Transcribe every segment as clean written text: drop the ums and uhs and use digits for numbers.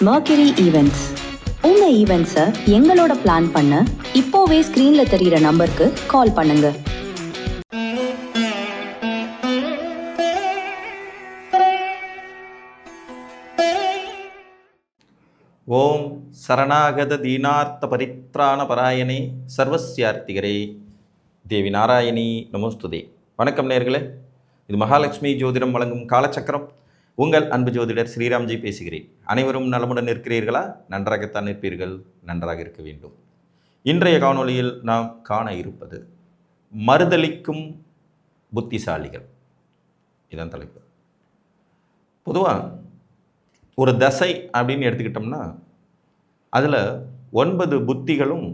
Mercury Events. உங்க ஈவெண்ட்ஸை எங்களோட plan பண்ண இப்போவே ஸ்கிரீன்ல தெரியுற நம்பருக்கு கால் பண்ணுங்க. ஓம் சரணாகத தீனார்த்த பரித்ராண பராயணே சர்வஸ்யார்த்திகரே தேவி நாராயணி நமோஸ்துதே. வணக்கம் நேயர்களே, இது மகாலட்சுமி ஜோதிடம் வழங்கும் காலச்சக்கரம். உங்கள் அன்பு ஜோதிடர் ஸ்ரீராம்ஜி பேசுகிறேன். அனைவரும் நலமுடன் இருக்கிறீர்களா? நன்றாகத்தான் இருப்பீர்கள், நன்றாக இருக்க வேண்டும். இன்றைய காணொளியில் நாம் காண இருப்பது மறுதலிக்கும் புத்திசாலிகள். இதான் தலைப்பு. பொதுவாக ஒரு தசை அப்படின்னு எடுத்துக்கிட்டோம்னா அதில் 9 புத்திகளும்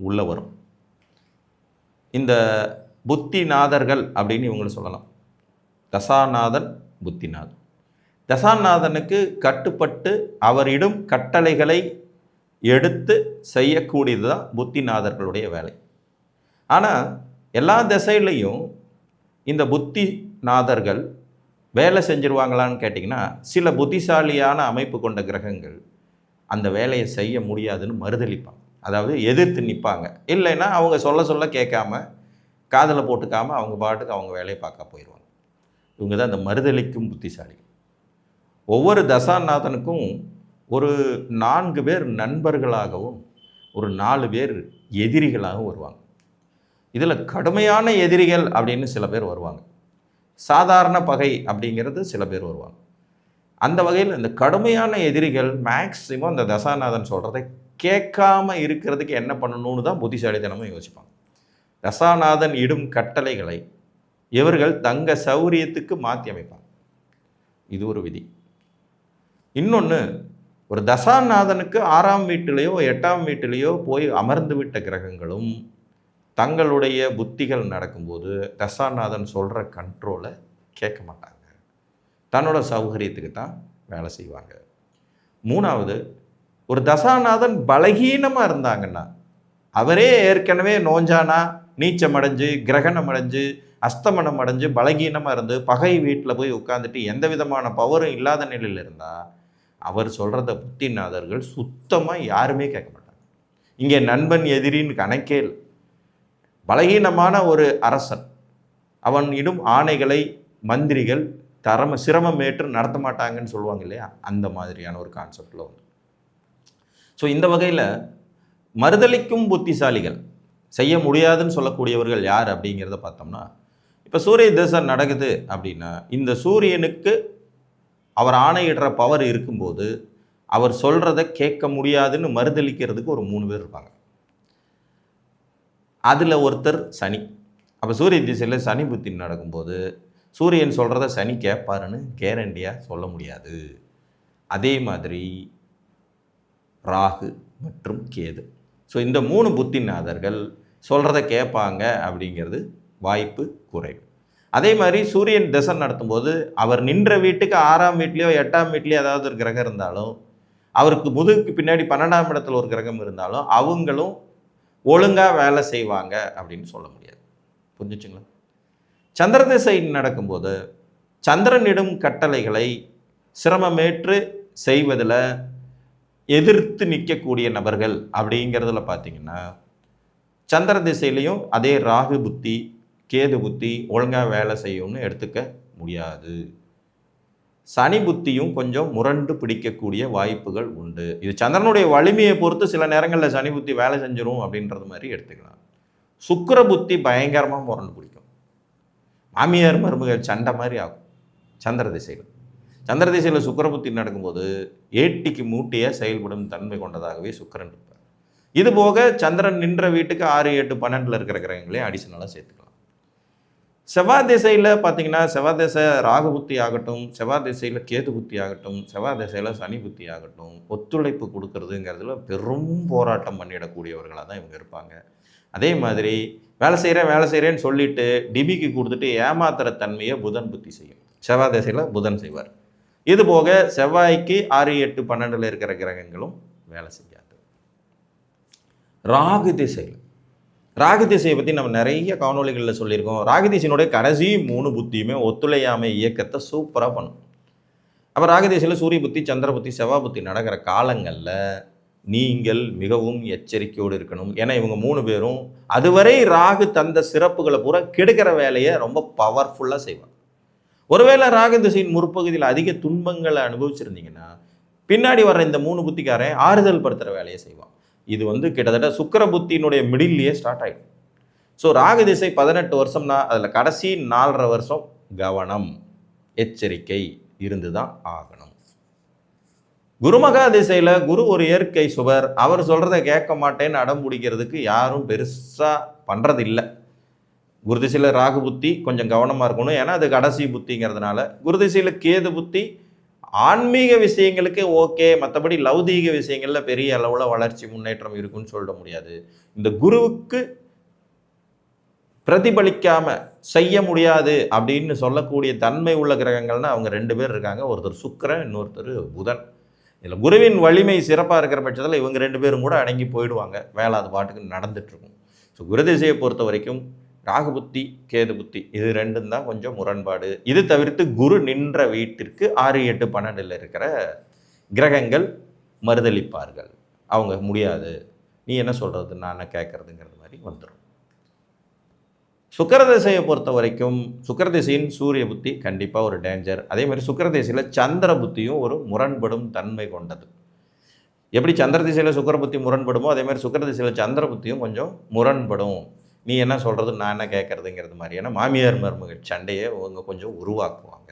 உள்ள வரும். இந்த புத்திநாதர்கள் அப்படின்னு இவங்களை சொல்லலாம். தசாநாதன், புத்திநாதன். தசாநாதனுக்கு கட்டுப்பட்டு அவரிடும் கட்டளைகளை எடுத்து செய்யக்கூடியது தான் புத்திநாதர்களுடைய வேலை. ஆனால் எல்லா திசையிலையும் இந்த புத்திநாதர்கள் வேலை செஞ்சிருவாங்களான்னு கேட்டிங்கன்னா, சில புத்திசாலியான அமைப்பு கொண்ட கிரகங்கள் அந்த வேலையை செய்ய முடியாதுன்னு மறுதளிப்பாங்க. அதாவது எதிர்த்து நிற்பாங்க. இல்லைன்னா அவங்க சொல்ல கேட்காம காதில் போட்டுக்காமல் அவங்க பாட்டுக்கு அவங்க வேலையை பார்க்க போயிடுவாங்க. இவங்க தான் இந்த மறுதளிக்கும் புத்திசாலி. ஒவ்வொரு தசாநாதனுக்கும் ஒரு 4 பேர் நண்பர்களாகவும் ஒரு 4 பேர் எதிரிகளாகவும் வருவாங்க. இதில் கடுமையான எதிரிகள் அப்படின்னு சில பேர் வருவாங்க. சாதாரண பகை அப்படிங்கிறது சில பேர் வருவாங்க. அந்த வகையில் இந்த கடுமையான எதிரிகள் மேக்சிமம் அந்த தசாநாதன் சொல்கிறத கேட்காம இருக்கிறதுக்கு என்ன பண்ணணும்னு தான் புத்திசாலித்தனமாக யோசிப்பாங்க. தசாநாதன் இடும் கட்டளைகளை இவர்கள் தங்க சௌரியத்துக்கு மாற்றி அமைப்பாங்க. இது ஒரு விதி. இன்னொன்று, ஒரு தசாநாதனுக்கு 6ஆம் வீட்டிலேயோ 8ஆம் வீட்டிலேயோ போய் அமர்ந்து விட்ட கிரகங்களும் தங்களுடைய புத்திகள் நடக்கும்போது தசாநாதன் சொல்கிற கண்ட்ரோலை கேட்க மாட்டாங்க. தன்னோட சௌகரியத்துக்கு தான் வேலை செய்வாங்க. 3வது, ஒரு தசாநாதன் பலகீனமாக இருந்தாங்கன்னா, அவரே ஏற்கனவே நோஞ்சானா நீச்சம் அடைஞ்சு கிரகணம் அடைஞ்சு அஸ்தமனம் அடைஞ்சு பலகீனமாக இருந்து பகை வீட்டில் போய் உட்காந்துட்டு எந்த விதமான பவரும் இல்லாத நிலையில் இருந்தால் அவர் சொல்கிறத புத்திநாதர்கள் சுத்தமாக யாருமே கேட்க மாட்டாங்க. இங்கே நண்பன் எதிரின்னு கணக்கே இல்லை. பலகீனமான ஒரு அரசன் அவன் இடும் ஆணைகளை மந்திரிகள் சிரமம் ஏற்று நடத்த மாட்டாங்கன்னு சொல்லுவாங்க இல்லையா, அந்த மாதிரியான ஒரு கான்செப்டில் வந்து. ஸோ இந்த வகையில் மறுதலிக்கும் புத்திசாலிகள் செய்ய முடியாதுன்னு சொல்லக்கூடியவர்கள் யார் அப்படிங்கிறத பார்த்தோம்னா, இப்போ சூரிய தசை நடக்குது அப்படின்னா இந்த சூரியனுக்கு அவர் ஆணையிடுற பவர் இருக்கும்போது அவர் சொல்கிறத கேட்க முடியாதுன்னு மறுதளிக்கிறதுக்கு ஒரு 3 பேர் இருப்பாங்க. அதில் ஒருத்தர் சனி. அப்போ சூரிய திசையில் சனி புத்தி நடக்கும்போது சூரியன் சொல்கிறத சனி கேட்பாருன்னு கேரண்டியாக சொல்ல முடியாது. அதே மாதிரி ராகு மற்றும் கேது. ஸோ இந்த 3 புத்திநாதர்கள் சொல்கிறத கேட்பாங்க அப்படிங்கிறது வாய்ப்பு குறைவு. அதே மாதிரி சூரியன் தசை நடத்தும்போது அவர் நின்ற வீட்டுக்கு 6ஆம் வீட்லேயோ 8ஆம் வீட்லேயோ ஏதாவது ஒரு கிரகம் இருந்தாலும், அவருக்கு முதுகுக்கு பின்னாடி 12ஆம் இடத்துல ஒரு கிரகம் இருந்தாலும் அவங்களும் ஒழுங்காக வேலை செய்வாங்க அப்படின்னு சொல்ல முடியாது. புரிஞ்சுச்சுங்களா? சந்திர திசை நடக்கும்போது சந்திரனிடும் கட்டளைகளை சிரமமேற்று செய்வதில் எதிர்த்து நிற்கக்கூடிய நபர்கள் அப்படிங்கிறதுல பார்த்திங்கன்னா, சந்திர திசையிலையும் அதே ராகு புத்தி கேது புத்தி ஒழுங்காக வேலை செய்யும்னு எடுத்துக்க முடியாது. சனி புத்தியும் கொஞ்சம் முரண்டு பிடிக்கக்கூடிய வாய்ப்புகள் உண்டு. இது சந்திரனுடைய வலிமையை பொறுத்து சில நேரங்களில் சனி புத்தி வேலை செஞ்சிடும் அப்படின்றது மாதிரி எடுத்துக்கலாம். சுக்கிர புத்தி பயங்கரமாக முரண்டு பிடிக்கும். மாமியார் மருமகள் சண்டை மாதிரி ஆகும். சந்திர திசையில் சுக்கிர புத்தி நடக்கும்போது ஏட்டிக்கு மூட்டியாக செயல்படும் தன்மை கொண்டதாகவே சுக்கிரன் இருப்பார். இது போக சந்திரன் நின்ற வீட்டுக்கு 6, 8, 12 இருக்கிற கிரகங்களே அடிஷனலாக சேர்த்துக்கலாம். செவ்வாய் திசையில் பார்த்தீங்கன்னா, செவ்வாய் திசை ராகு புத்தி ஆகட்டும், செவ்வாய் திசையில் கேது புத்தி ஆகட்டும், செவ்வாய் திசையில் சனி புத்தி ஆகட்டும், ஒத்துழைப்பு கொடுக்கறதுங்கிறதுல பெரும் போராட்டம் பண்ணிடக்கூடியவர்களாக தான் இவங்க இருப்பாங்க. அதே மாதிரி வேலை செய்கிறேன்னு சொல்லிட்டு டிபிக்கு கொடுத்துட்டு ஏமாத்துற தன்மையை புதன் புத்தி செய்யும். செவ்வாய் திசையில் புதன் செய்வார். இது போக செவ்வாய்க்கு 6, 8, 12 இருக்கிற கிரகங்களும் வேலை செய்யாது. ராகு திசையை பற்றி நம்ம நிறைய காணொலிகளில் சொல்லியிருக்கோம். ராகு திசையினுடைய கடைசி 3 புத்தியுமே ஒத்துழையாமை இயக்கத்தை சூப்பராக பண்ணும். அப்போ ராகதேசையில் சூரிய புத்தி, சந்திர புத்தி, செவ்வாய் புத்தி நடக்கிற காலங்களில் நீங்கள் மிகவும் எச்சரிக்கையோடு இருக்கணும். ஏன்னா இவங்க 3 பேரும் அதுவரை ராகு தந்த சிறப்புகளை பூரா கெடுக்கிற வேலையை ரொம்ப பவர்ஃபுல்லாக செய்வாங்க. ஒருவேளை ராகு திசையின் முற்பகுதியில் அதிக துன்பங்களை அனுபவிச்சிருந்தீங்கன்னா பின்னாடி வர்ற இந்த 3 புத்திக்காரன் ஆறுதல் படுத்துகிற வேலையை செய்வான். இது கிட்டத்தட்ட சுக்கிர புத்தியினுடைய மிடில்லையே ஸ்டார்ட் ஆகிடும். ஸோ ராகு திசை 18 வருஷம்னா அதில் கடைசி 4.5 வருஷம் கவனம், எச்சரிக்கை இருந்து தான் ஆகணும். குருமகா திசையில் குரு ஒரு இயற்கை சுவர், அவர் சொல்கிறத கேட்க மாட்டேன்னு அடம் பிடிக்கிறதுக்கு யாரும் பெருசாக பண்ணுறதில்லை. குரு திசையில் ராகு புத்தி கொஞ்சம் கவனமாக இருக்கணும், ஏன்னா அது கடைசி புத்திங்கிறதுனால. குரு திசையில் கேது புத்தி ஆன்மீக விஷயங்களுக்கு ஓகே, மற்றபடி லௌதீக விஷயங்களில் பெரிய அளவில் வளர்ச்சி முன்னேற்றம் இருக்குன்னு சொல்ல முடியாது. இந்த குருவுக்கு பிரதிபலிக்காமல் செய்ய முடியாது அப்படின்னு சொல்லக்கூடிய தன்மை உள்ள கிரகங்கள்னா அவங்க 2 பேர் இருக்காங்க. ஒருத்தர் சுக்கிரன், இன்னொருத்தர் புதன். இதில் குருவின் வலிமை சிறப்பாக இருக்கிற பட்சத்தில் இவங்க 2 பேரும் கூட அடங்கி போயிடுவாங்க. வேலை அது பாட்டுக்கு நடந்துட்டுருக்கும். ஸோ குரு திசையை பொறுத்த வரைக்கும் ராகு புத்தி, கேது புத்தி இது 2 தான் கொஞ்சம் முரண்பாடு. இது தவிர்த்து குரு நின்ற வீட்டிற்கு 6, 8, 12 இருக்கிற கிரகங்கள் மறுதளிப்பார்கள். அவங்க முடியாது, நீ என்ன சொல்கிறது, நான் என்ன கேட்குறதுங்கிறது மாதிரி வந்துடும். சுக்கிரதிசையை பொறுத்த வரைக்கும் சுக்கிரதிசையின் சூரிய புத்தி கண்டிப்பாக ஒரு டேஞ்சர். அதே மாதிரி சுக்கிரதிசையில் சந்திர புத்தியும் ஒரு முரண்படும் தன்மை கொண்டது. எப்படி சந்திர திசையில் சுக்கிர புத்தி முரண்படுமோ அதே மாதிரி சுக்கிரதிசையில் சந்திர புத்தியும் கொஞ்சம் முரண்படும். நீ என்ன சொல்கிறது, நான் என்ன கேட்குறதுங்கிறது மாதிரியான மாமியார் மருமகள் சண்டையை அவங்க கொஞ்சம் உருவாக்குவாங்க.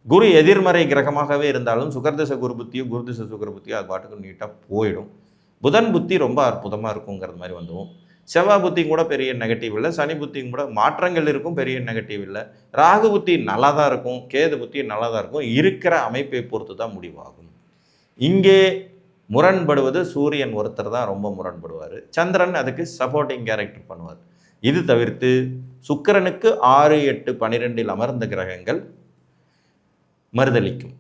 குரு எதிர்மறை கிரகமாகவே இருந்தாலும் சுக்கிரதிசை குரு புத்தியோ குருதிசை சுக்கிர புத்தியோ அது பாட்டுக்கு நீட்டாக போயிடும். புதன் புத்தி ரொம்ப அற்புதமாக இருக்குங்கிறது மாதிரி வந்துடும். செவ்வாய் புத்தியும் கூட பெரிய நெகட்டிவ் இல்லை, சனி புத்தியும் கூட மாற்றங்கள் இருக்கும், பெரிய நெகட்டிவ் இல்லை. ராகு புத்தி நல்லா தான் இருக்கும், கேது புத்தி நல்லா தான் இருக்கும். இருக்கிற அமைப்பை பொறுத்து தான் முடிவாகும். இங்கே முரண்படுவது சூரியன் ஒருத்தர் தான் ரொம்ப முரண்படுவார், சந்திரன் அதுக்கு சப்போர்ட்டிங் கேரக்டர் பண்ணுவார். இது தவிர்த்து சுக்கிரனுக்கு 6, 8, 12 அமர்ந்த கிரகங்கள் மறுதளிக்கும்.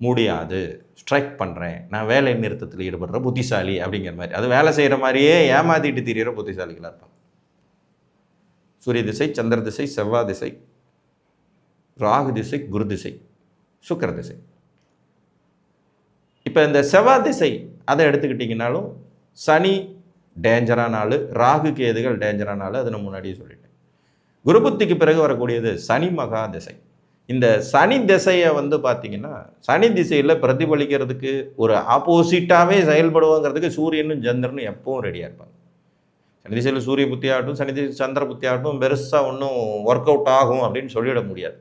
முடியாது, ஸ்ட்ரைக் பண்ணுறேன், நான் வேலை நிறுத்தத்தில் ஈடுபடுற புத்திசாலி அப்படிங்கிற மாதிரி, அது வேலை செய்கிற மாதிரியே ஏமாத்திட்டு திரிகிற புத்திசாலிகளாக இருப்பாங்க. சூரிய திசை, சந்திர திசை, செவ்வாய் திசை, ராகு திசை, குரு திசை, சுக்கிர திசை. இப்போ இந்த செவ்வாய் திசை அதை எடுத்துக்கிட்டிங்கனாலும் சனி டேஞ்சரான ஆள், ராகு கேதுகள் டேஞ்சரான ஆள், அதை நான் முன்னாடியே சொல்லிட்டேன். குரு புத்திக்கு பிறகு வரக்கூடியது சனி மகா திசை. இந்த சனி திசையை பார்த்தீங்கன்னா சனி திசையில் பிரதிபலிக்கிறதுக்கு ஒரு ஆப்போசிட்டாகவே செயல்படுவாங்கிறதுக்கு சூரியனும் சந்திரனும் எப்பவும் ரெடியாக இருப்பாங்க. சனி திசையில் சூரிய புத்தி ஆகட்டும், சனி திசை சந்திர புத்தி ஆகட்டும் பெருசாக ஒன்றும் ஒர்க் அவுட் ஆகும் அப்படின்னு சொல்லிட முடியாது.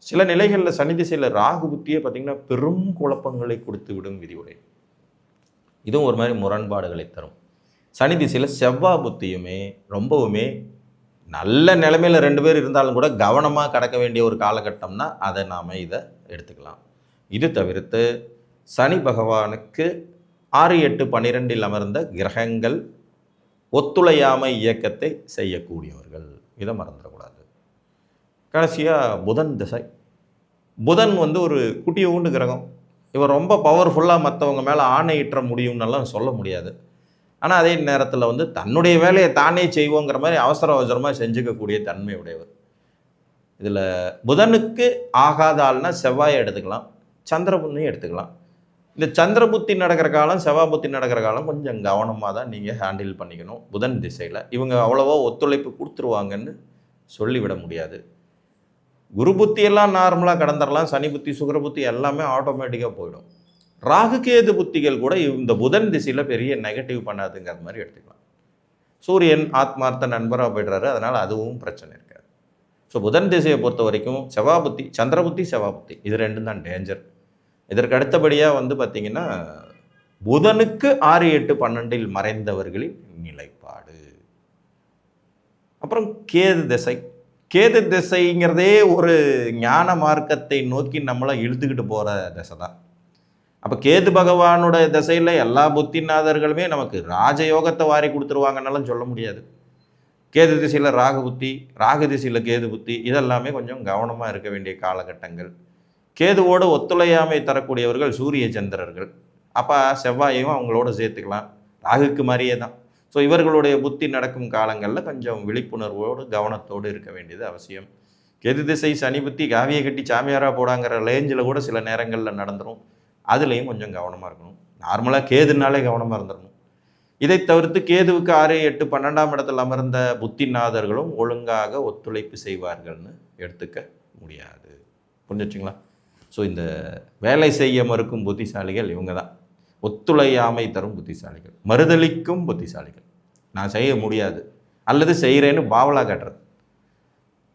சில நிலைகளில் சனி திசையில் ராகு புத்தியே பார்த்திங்கன்னா பெரும் குழப்பங்களை கொடுத்து விடும் விதிவுரை. இதுவும் ஒரு மாதிரி முரண்பாடுகளை தரும். சனி திசையில் செவ்வாய் புத்தியுமே ரொம்பவுமே நல்ல நிலைமையில் 2 பேர் இருந்தாலும் கூட கவனமாக கடக்க வேண்டிய ஒரு காலகட்டம்னா அதை நாம் இதை எடுத்துக்கலாம். இது தவிர்த்து சனி பகவானுக்கு 6, 8, 12 அமர்ந்த கிரகங்கள் ஒத்துழையாமை இயக்கத்தை செய்யக்கூடியவர்கள், இதை மறந்துடக்கூடாது. கடைசியாக புதன் திசை. புதன் ஒரு குட்டியோண்டு கிரகம். இவர் ரொம்ப பவர்ஃபுல்லாக மற்றவங்க மேலே ஆணையிட்ட முடியும்னெல்லாம் சொல்ல முடியாது. ஆனால் அதே நேரத்தில் தன்னுடைய வேலையை தானே செய்வோங்கிற மாதிரி அவசர அவசரமாக செஞ்சுக்கக்கூடிய தன்மை உடையவர். இதில் புதனுக்கு ஆகாத ஆள்னா செவ்வாயை எடுத்துக்கலாம், சந்திர புத்தியும் எடுத்துக்கலாம். இந்த சந்திர புத்தி நடக்கிற காலம், செவ்வாய் புத்தி நடக்கிற காலம் கொஞ்சம் கவனமாக தான் நீங்கள் ஹேண்டில் பண்ணிக்கணும். புதன் திசையில் இவங்க அவ்வளோவா ஒத்துழைப்பு கொடுத்துருவாங்கன்னு சொல்லிவிட முடியாது. குரு புத்தியெல்லாம் நார்மலாக கடந்துடலாம், சனி புத்தி சுக்கிர புத்தி எல்லாமே ஆட்டோமேட்டிக்காக போயிடும். ராகு கேது புத்திகள் கூட இந்த புதன் திசையில் பெரிய நெகட்டிவ் பண்ணாதுங்கிற மாதிரி எடுத்துக்கலாம். சூரியன் ஆத்மார்த்த நண்பராக போய்டுறாரு, அதனால் அதுவும் பிரச்சனை இருக்காது. ஸோ புதன் திசையை பொறுத்த வரைக்கும் செவ்வாய் புத்தி, சந்திர புத்தி, செவ்வாய் புத்தி இது 2 தான் டேஞ்சர். இதற்கு அடுத்தபடியாக பார்த்திங்கன்னா புதனுக்கு 6, 8, 12 மறைந்தவர்களின் நிலைப்பாடு. அப்புறம் கேது திசை. கேது திசைங்கிறதே ஒரு ஞான மார்க்கத்தை நோக்கி நம்மளை இழுத்துக்கிட்டு போகிற திசை தான். அப்போ கேது பகவானோட திசையில் எல்லா புத்திநாதர்களுமே நமக்கு ராஜயோகத்தை வாரி கொடுத்துருவாங்கன்னாலும் சொல்ல முடியாது. கேது திசையில் ராகு புத்தி, ராகு திசையில் கேது புத்தி இதெல்லாமே கொஞ்சம் கவனமாக இருக்க வேண்டிய காலகட்டங்கள். கேதுவோடு ஒத்துழையாமை தரக்கூடியவர்கள் சூரிய சந்திரர்கள். அப்போ செவ்வாயையும் அவங்களோட சேர்த்துக்கலாம், ராகுக்கு மாதிரியே தான். ஸோ இவர்களுடைய புத்தி நடக்கும் காலங்களில் கொஞ்சம் விழிப்புணர்வோடு கவனத்தோடு இருக்க வேண்டியது அவசியம். கெது திசை சனி புத்தி காவியை கட்டி சாமியாரா போடாங்கிற ரேஞ்சில் கூட சில நேரங்களில் நடந்துடும். அதுலேயும் கொஞ்சம் கவனமாக இருக்கணும். நார்மலாக கேதுனாலே கவனமாக இருந்துடணும். இதை தவிர்த்து கேதுவுக்கு 6, 8, 12ஆம் இடத்தில் அமர்ந்த புத்திநாதர்களும் ஒழுங்காக ஒத்துழைப்பு செய்வார்கள்னு எடுத்துக்க முடியாது. புரிஞ்சுச்சுங்களா? ஸோ இந்த வேலை செய்ய மறுக்கும் புத்திசாலிகள் இவங்க தான். ஒத்துழையாமை தரும் புத்திசாலிகள், மறுதளிக்கும் புத்திசாலிகள், நான் செய்ய முடியாது அல்லது செய்கிறேன்னு பாவலா காட்டுறது.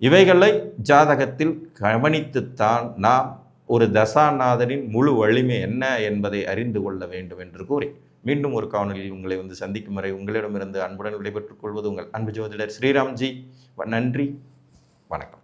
இவைகளை ஜாதகத்தில் கவனித்துத்தான் நாம் ஒரு தசாநாதனின் முழு வலிமை என்ன என்பதை அறிந்து கொள்ள வேண்டும் என்று கூறி மீண்டும் ஒரு காணொலியில் உங்களை சந்திக்கும் வரை உங்களிடமிருந்து அன்புடன் விடைபெற்றுக் கொள்வது உங்கள் அன்பு ஜோதிடர் ஸ்ரீராம்ஜி. நன்றி, வணக்கம்.